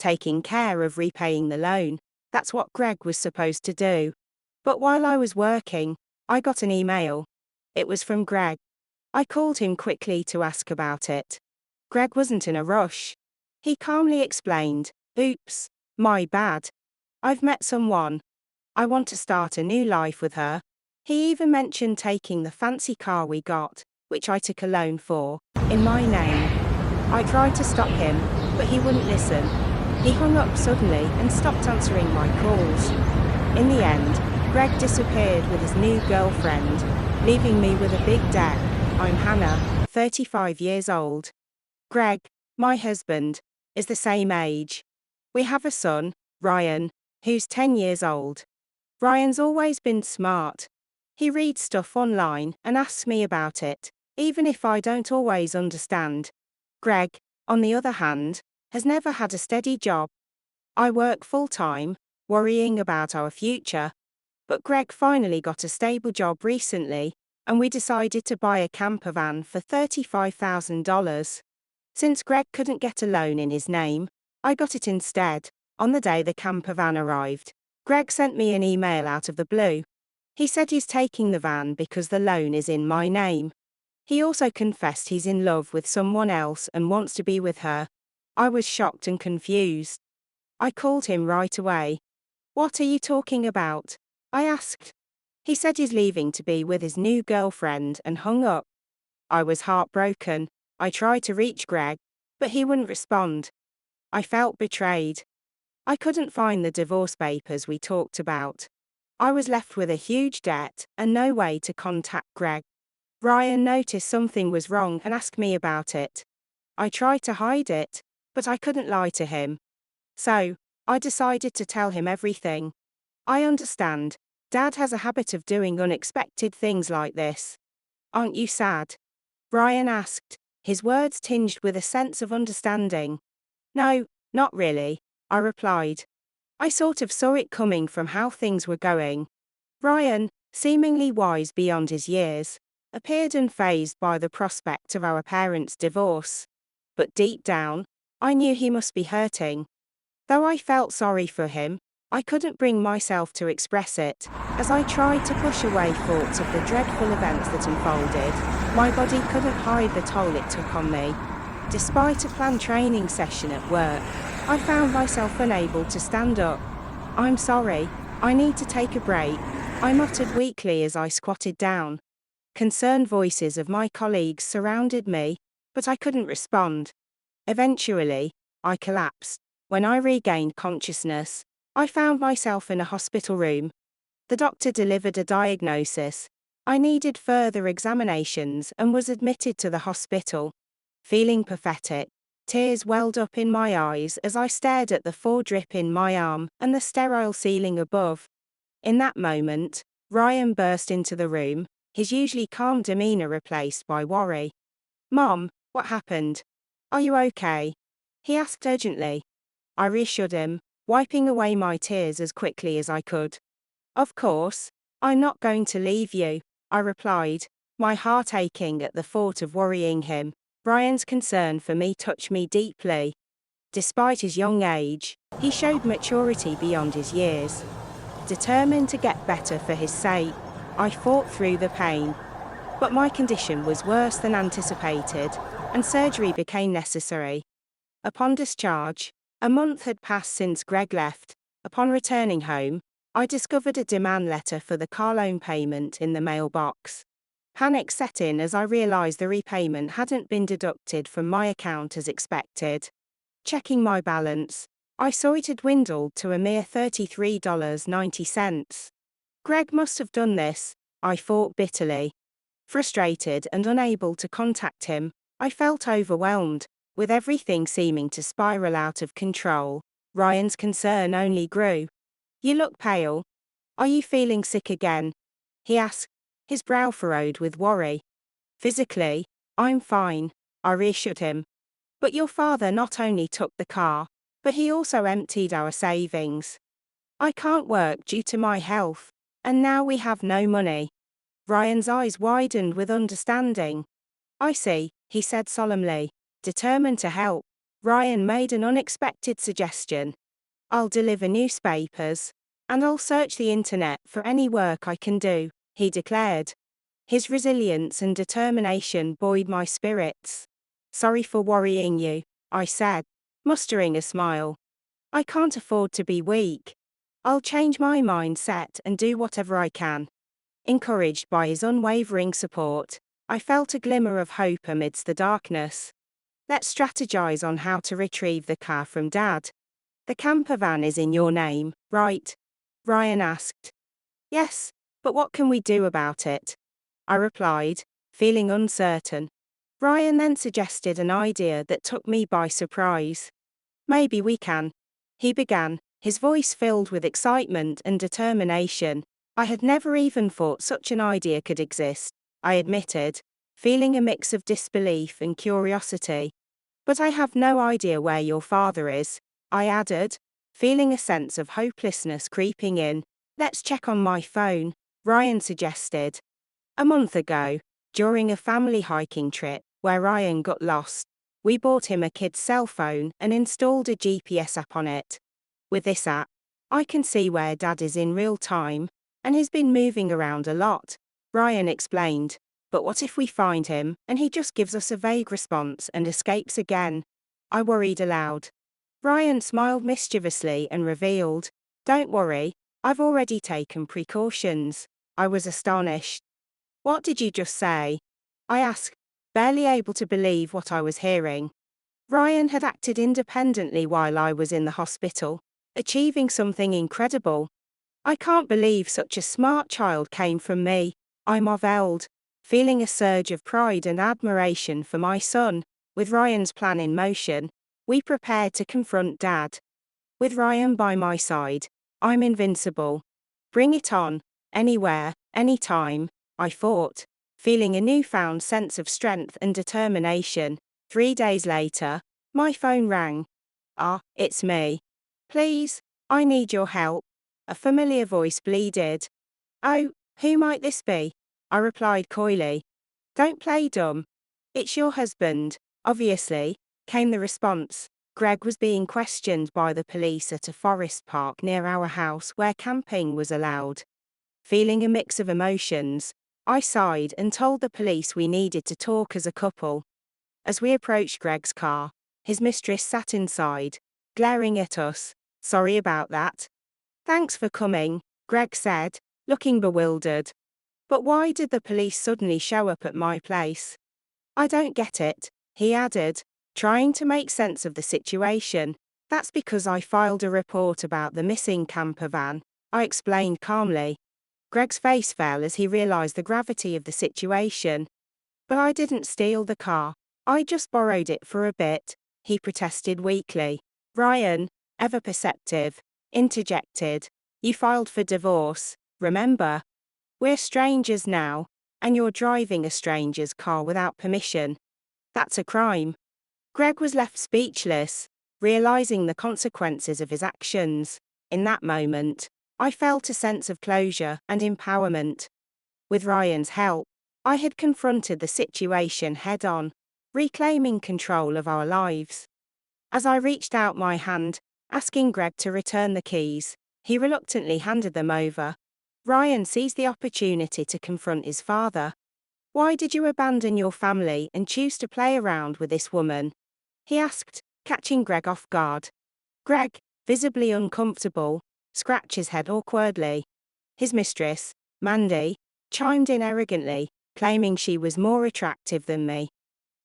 taking care of repaying the loan. That's what Greg was supposed to do. But while I was working, I got an email. It was from Greg. I called him quickly to ask about it. Greg wasn't in a rush. He calmly explained, "Oops, my bad. I've met someone. I want to start a new life with her." He even mentioned taking the fancy car we got, which I took a loan for, in my name. I tried to stop him, but he wouldn't listen. He hung up suddenly and stopped answering my calls. In the end, Greg disappeared with his new girlfriend, leaving me with a big debt. I'm Hannah, 35 years old. Greg, my husband, is the same age. We have a son, Ryan, who's 10 years old. Ryan's always been smart. He reads stuff online and asks me about it, even if I don't always understand. Greg, on the other hand, has never had a steady job. I work full-time, worrying about our future. But Greg finally got a stable job recently, and we decided to buy a camper van for $35,000. Since Greg couldn't get a loan in his name, I got it instead. On the day the camper van arrived, Greg sent me an email out of the blue. He said he's taking the van because the loan is in my name. He also confessed he's in love with someone else and wants to be with her. I was shocked and confused. I called him right away. "What are you talking about?" I asked. He said he's leaving to be with his new girlfriend and hung up. I was heartbroken. I tried to reach Greg, but he wouldn't respond. I felt betrayed. I couldn't find the divorce papers we talked about. I was left with a huge debt and no way to contact Greg. Ryan noticed something was wrong and asked me about it. I tried to hide it, but I couldn't lie to him. So, I decided to tell him everything. "I understand. Dad has a habit of doing unexpected things like this. Aren't you sad?" Ryan asked, his words tinged with a sense of understanding. "No, not really," I replied. I sort of saw it coming from how things were going. Ryan, seemingly wise beyond his years, appeared unfazed by the prospect of our parents' divorce. But deep down, I knew he must be hurting. Though I felt sorry for him, I couldn't bring myself to express it. As I tried to push away thoughts of the dreadful events that unfolded, my body couldn't hide the toll it took on me. Despite a planned training session at work, I found myself unable to stand up. "I'm sorry, I need to take a break," I muttered weakly as I squatted down. Concerned voices of my colleagues surrounded me, but I couldn't respond. Eventually, I collapsed. When I regained consciousness, I found myself in a hospital room. The doctor delivered a diagnosis. I needed further examinations and was admitted to the hospital. Feeling pathetic, tears welled up in my eyes as I stared at the foredrip in my arm and the sterile ceiling above. In that moment, Ryan burst into the room, his usually calm demeanor replaced by worry. "Mom, what happened? Are you okay?" he asked urgently. I reassured him, wiping away my tears as quickly as I could. "Of course, I'm not going to leave you," I replied, my heart aching at the thought of worrying him. Ryan's concern for me touched me deeply. Despite his young age, he showed maturity beyond his years. Determined to get better for his sake, I fought through the pain. But my condition was worse than anticipated, and surgery became necessary. Upon discharge, a month had passed since Greg left. Upon returning home, I discovered a demand letter for the car loan payment in the mailbox. Panic set in as I realized the repayment hadn't been deducted from my account as expected. Checking my balance, I saw it had dwindled to a mere $33.90. Greg must have done this, I thought bitterly. Frustrated and unable to contact him, I felt overwhelmed, with everything seeming to spiral out of control. Ryan's concern only grew. "You look pale. Are you feeling sick again?" he asked, his brow furrowed with worry. "Physically, I'm fine," I reassured him. "But your father not only took the car, but he also emptied our savings. I can't work due to my health, and now we have no money." Ryan's eyes widened with understanding. "I see," he said solemnly, determined to help. Ryan made an unexpected suggestion. I'll deliver newspapers. And I'll search the internet for any work I can do, he declared. His resilience and determination buoyed my spirits. Sorry for worrying you, I said, mustering a smile. I can't afford to be weak. I'll change my mindset and do whatever I can. Encouraged by his unwavering support, I felt a glimmer of hope amidst the darkness. Let's strategize on how to retrieve the car from Dad. The camper van is in your name, right? Ryan asked. Yes, but what can we do about it? I replied, feeling uncertain. Ryan then suggested an idea that took me by surprise. Maybe we can. He began, his voice filled with excitement and determination. I had never even thought such an idea could exist, I admitted, feeling a mix of disbelief and curiosity. But I have no idea where your father is, I added, feeling a sense of hopelessness creeping in. Let's check on my phone, Ryan suggested. A month ago, during a family hiking trip where Ryan got lost, we bought him a kid's cell phone and installed a GPS app on it. With this app, I can see where Dad is in real time, and he's been moving around a lot, Ryan explained. But what if we find him and he just gives us a vague response and escapes again? I worried aloud. Ryan smiled mischievously and revealed, Don't worry, I've already taken precautions. I was astonished. What did you just say? I asked, barely able to believe what I was hearing. Ryan had acted independently while I was in the hospital, achieving something incredible. I can't believe such a smart child came from me, I marveled, feeling a surge of pride and admiration for my son. With Ryan's plan in motion, we prepared to confront Dad. With Ryan by my side, I'm invincible. Bring it on, anywhere, anytime, I thought, feeling a newfound sense of strength and determination. 3 days later, my phone rang. It's me. Please, I need your help. A familiar voice bleated. Oh, who might this be? I replied coyly. Don't play dumb. It's your husband, obviously, came the response. Greg was being questioned by the police at a forest park near our house where camping was allowed. Feeling a mix of emotions, I sighed and told the police we needed to talk as a couple. As we approached Greg's car, his mistress sat inside, glaring at us. Sorry about that. Thanks for coming, Greg said, looking bewildered. But why did the police suddenly show up at my place? I don't get it, he added, trying to make sense of the situation. That's because I filed a report about the missing camper van, I explained calmly. Greg's face fell as he realized the gravity of the situation. But I didn't steal the car. I just borrowed it for a bit, he protested weakly. Ryan, ever perceptive, interjected. You filed for divorce, remember? We're strangers now, and you're driving a stranger's car without permission. That's a crime. Greg was left speechless, realizing the consequences of his actions. In that moment, I felt a sense of closure and empowerment. With Ryan's help, I had confronted the situation head-on, reclaiming control of our lives. As I reached out my hand, asking Greg to return the keys, he reluctantly handed them over. Ryan seized the opportunity to confront his father. Why did you abandon your family and choose to play around with this woman? He asked, catching Greg off guard. Greg, visibly uncomfortable, scratched his head awkwardly. His mistress, Mandy, chimed in arrogantly, claiming she was more attractive than me.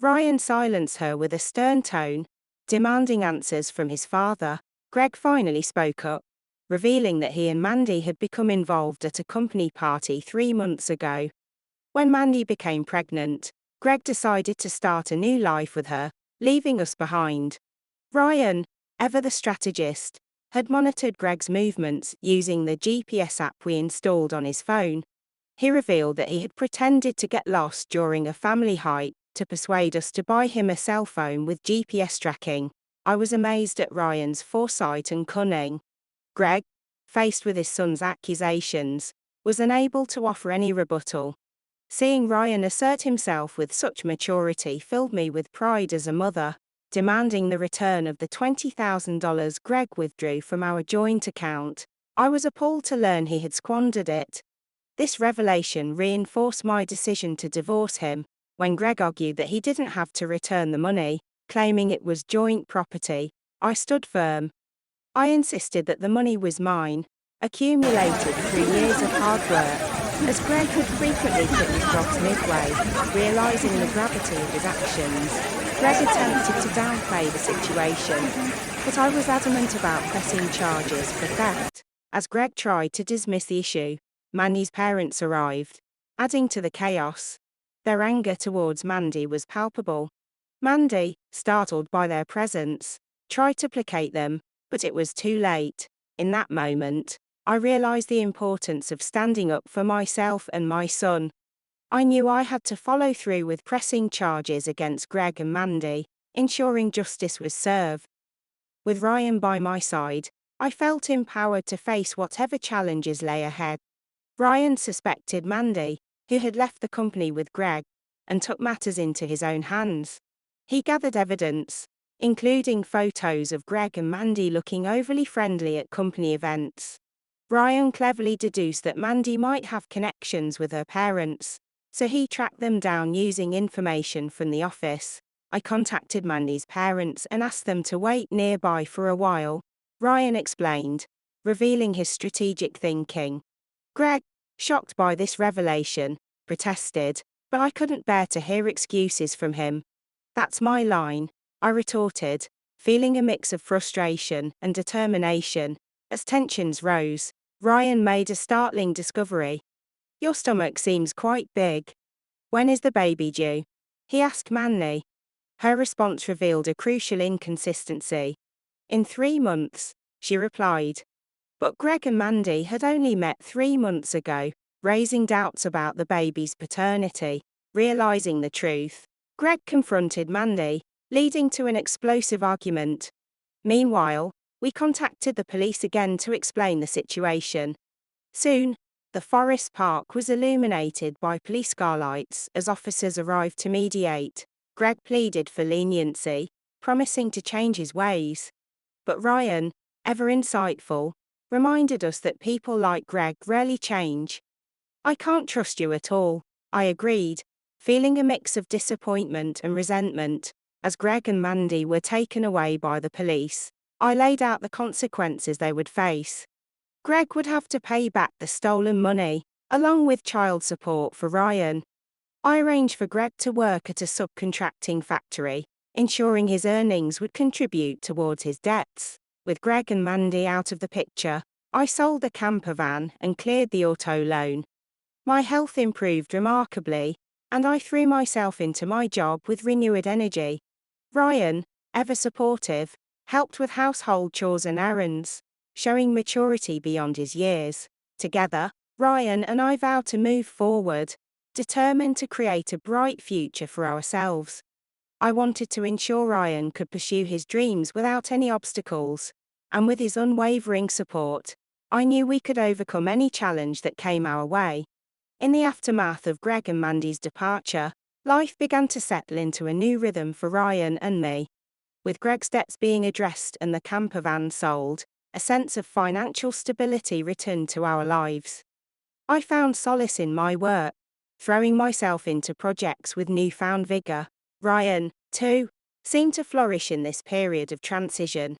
Ryan silenced her with a stern tone, demanding answers from his father. Greg finally spoke up, revealing that he and Mandy had become involved at a company party 3 months ago. When Mandy became pregnant, Greg decided to start a new life with her, leaving us behind. Ryan, ever the strategist, had monitored Greg's movements using the GPS app we installed on his phone. He revealed that he had pretended to get lost during a family hike to persuade us to buy him a cell phone with GPS tracking. I was amazed at Ryan's foresight and cunning. Greg, faced with his son's accusations, was unable to offer any rebuttal. Seeing Ryan assert himself with such maturity filled me with pride as a mother. demanding the return of the $20,000 Greg withdrew from our joint account. I was appalled to learn he had squandered it. This revelation reinforced my decision to divorce him. When Greg argued that he didn't have to return the money, claiming it was joint property, I stood firm. I insisted that the money was mine, accumulated through years of hard work, as Greg had frequently cut his jobs midway, realizing the gravity of his actions. Greg attempted to downplay the situation, but I was adamant about pressing charges for theft. As Greg tried to dismiss the issue, Mandy's parents arrived, adding to the chaos. Their anger towards Mandy was palpable. Mandy, startled by their presence, tried to placate them, but it was too late. In that moment, I realized the importance of standing up for myself and my son. I knew I had to follow through with pressing charges against Greg and Mandy, ensuring justice was served. With Ryan by my side, I felt empowered to face whatever challenges lay ahead. Ryan suspected Mandy, who had left the company with Greg, and took matters into his own hands. He gathered evidence, including photos of Greg and Mandy looking overly friendly at company events. Ryan cleverly deduced that Mandy might have connections with her parents, so he tracked them down using information from the office. I contacted Mandy's parents and asked them to wait nearby for a while, Ryan explained, revealing his strategic thinking. Greg, shocked by this revelation, protested, but I couldn't bear to hear excuses from him. "That's my line," I retorted, feeling a mix of frustration and determination. As tensions rose, Ryan made a startling discovery. "Your stomach seems quite big. When is the baby due?" he asked Mandy. Her response revealed a crucial inconsistency. "In 3 months," she replied. But Greg and Mandy had only met 3 months ago, raising doubts about the baby's paternity. Realizing the truth, Greg confronted Mandy, leading to an explosive argument. Meanwhile, we contacted the police again to explain the situation. Soon, the forest park was illuminated by police car lights as officers arrived to mediate. Greg pleaded for leniency, promising to change his ways. But Ryan, ever insightful, reminded us that people like Greg rarely change. "I can't trust you at all," I agreed, feeling a mix of disappointment and resentment. As Greg and Mandy were taken away by the police, I laid out the consequences they would face. Greg would have to pay back the stolen money, along with child support for Ryan. I arranged for Greg to work at a subcontracting factory, ensuring his earnings would contribute towards his debts. With Greg and Mandy out of the picture, I sold the camper van and cleared the auto loan. My health improved remarkably, and I threw myself into my job with renewed energy. Ryan, ever supportive, helped with household chores and errands, showing maturity beyond his years. Together, Ryan and I vowed to move forward, determined to create a bright future for ourselves. I wanted to ensure Ryan could pursue his dreams without any obstacles, and with his unwavering support, I knew we could overcome any challenge that came our way. In the aftermath of Greg and Mandy's departure, life began to settle into a new rhythm for Ryan and me. With Greg's debts being addressed and the camper van sold, a sense of financial stability returned to our lives. I found solace in my work, throwing myself into projects with newfound vigor. Ryan, too, seemed to flourish in this period of transition.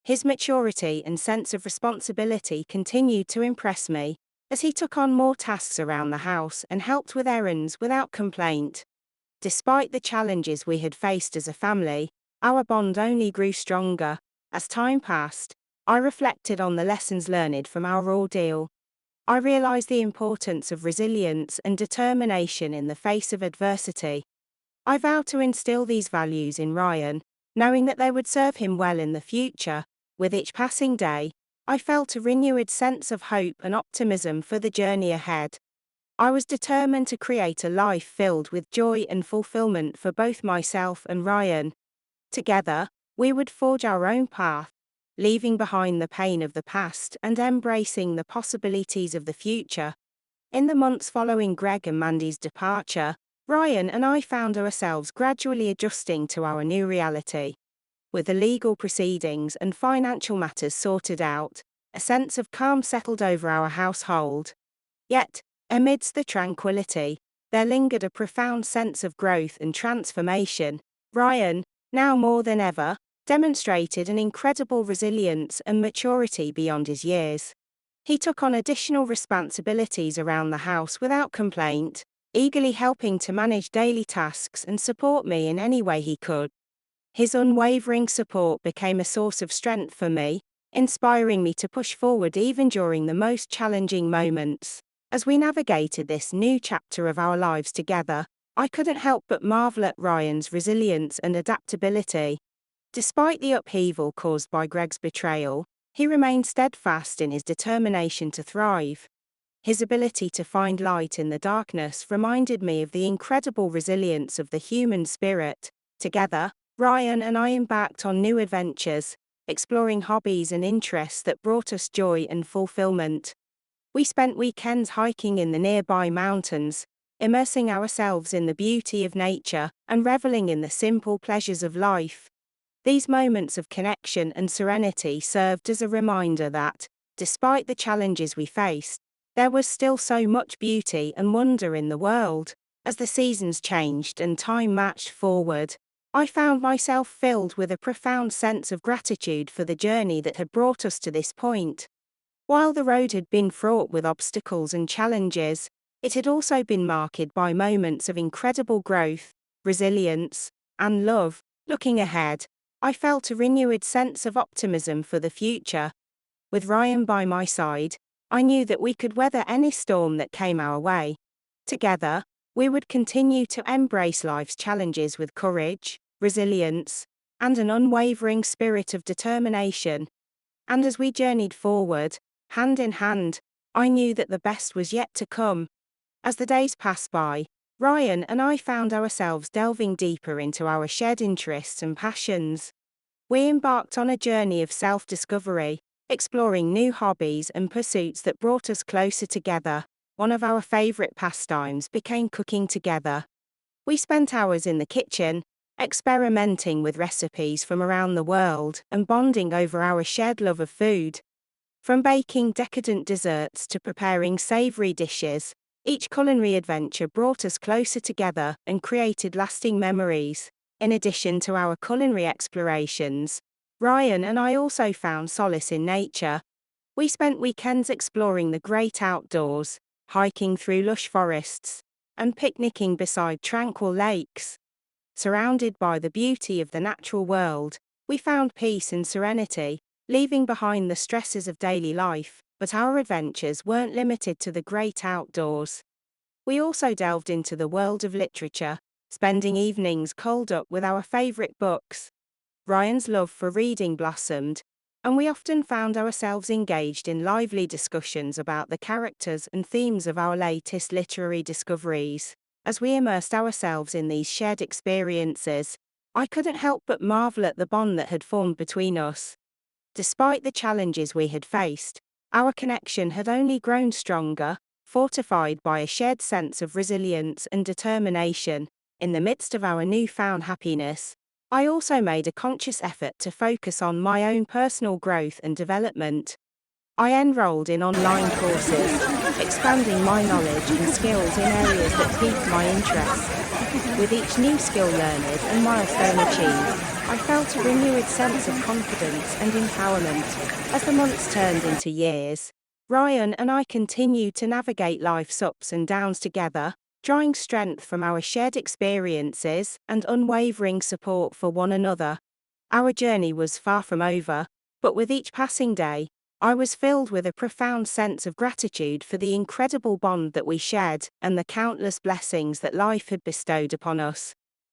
His maturity and sense of responsibility continued to impress me, as he took on more tasks around the house and helped with errands without complaint. Despite the challenges we had faced as a family, our bond only grew stronger. As time passed, I reflected on the lessons learned from our ordeal. I realized the importance of resilience and determination in the face of adversity. I vowed to instill these values in Ryan, knowing that they would serve him well in the future. With each passing day, I felt a renewed sense of hope and optimism for the journey ahead. I was determined to create a life filled with joy and fulfillment for both myself and Ryan. Together, we would forge our own path, leaving behind the pain of the past and embracing the possibilities of the future. In the months following Greg and Mandy's departure, Ryan and I found ourselves gradually adjusting to our new reality. with the legal proceedings and financial matters sorted out, a sense of calm settled over our household. Yet, amidst the tranquility, there lingered a profound sense of growth and transformation. Ryan, now more than ever, demonstrated an incredible resilience and maturity beyond his years. He took on additional responsibilities around the house without complaint, eagerly helping to manage daily tasks and support me in any way he could. His unwavering support became a source of strength for me, inspiring me to push forward even during the most challenging moments. As we navigated this new chapter of our lives together, I couldn't help but marvel at Ryan's resilience and adaptability. Despite the upheaval caused by Greg's betrayal, he remained steadfast in his determination to thrive. His ability to find light in the darkness reminded me of the incredible resilience of the human spirit. Together, Ryan and I embarked on new adventures, exploring hobbies and interests that brought us joy and fulfillment. We spent weekends hiking in the nearby mountains, immersing ourselves in the beauty of nature and reveling in the simple pleasures of life. These moments of connection and serenity served as a reminder that, despite the challenges we faced, there was still so much beauty and wonder in the world. As the seasons changed and time marched forward, I found myself filled with a profound sense of gratitude for the journey that had brought us to this point. While the road had been fraught with obstacles and challenges, it had also been marked by moments of incredible growth, resilience, and love. Looking ahead, I felt a renewed sense of optimism for the future. With Ryan by my side, I knew that we could weather any storm that came our way. Together, we would continue to embrace life's challenges with courage, resilience, and an unwavering spirit of determination. And as we journeyed forward, hand in hand, I knew that the best was yet to come. As the days passed by, Ryan and I found ourselves delving deeper into our shared interests and passions. We embarked on a journey of self-discovery, exploring new hobbies and pursuits that brought us closer together. One of our favorite pastimes became cooking together. We spent hours in the kitchen, experimenting with recipes from around the world and bonding over our shared love of food. From baking decadent desserts to preparing savory dishes, each culinary adventure brought us closer together and created lasting memories. In addition to our culinary explorations, Ryan and I also found solace in nature. We spent weekends exploring the great outdoors, hiking through lush forests, and picnicking beside tranquil lakes. Surrounded by the beauty of the natural world, we found peace and serenity, leaving behind the stresses of daily life. But our adventures weren't limited to the great outdoors. We also delved into the world of literature, spending evenings curled up with our favorite books. Ryan's love for reading blossomed, and we often found ourselves engaged in lively discussions about the characters and themes of our latest literary discoveries. As we immersed ourselves in these shared experiences, I couldn't help but marvel at the bond that had formed between us. Despite the challenges we had faced, our connection had only grown stronger, fortified by a shared sense of resilience and determination. In the midst of our newfound happiness, I also made a conscious effort to focus on my own personal growth and development. I enrolled in online courses, expanding my knowledge and skills in areas that piqued my interest. With each new skill learned and milestone achieved, I felt a renewed sense of confidence and empowerment. As the months turned into years, Ryan and I continued to navigate life's ups and downs together, drawing strength from our shared experiences and unwavering support for one another. Our journey was far from over, but with each passing day, I was filled with a profound sense of gratitude for the incredible bond that we shared and the countless blessings that life had bestowed upon us.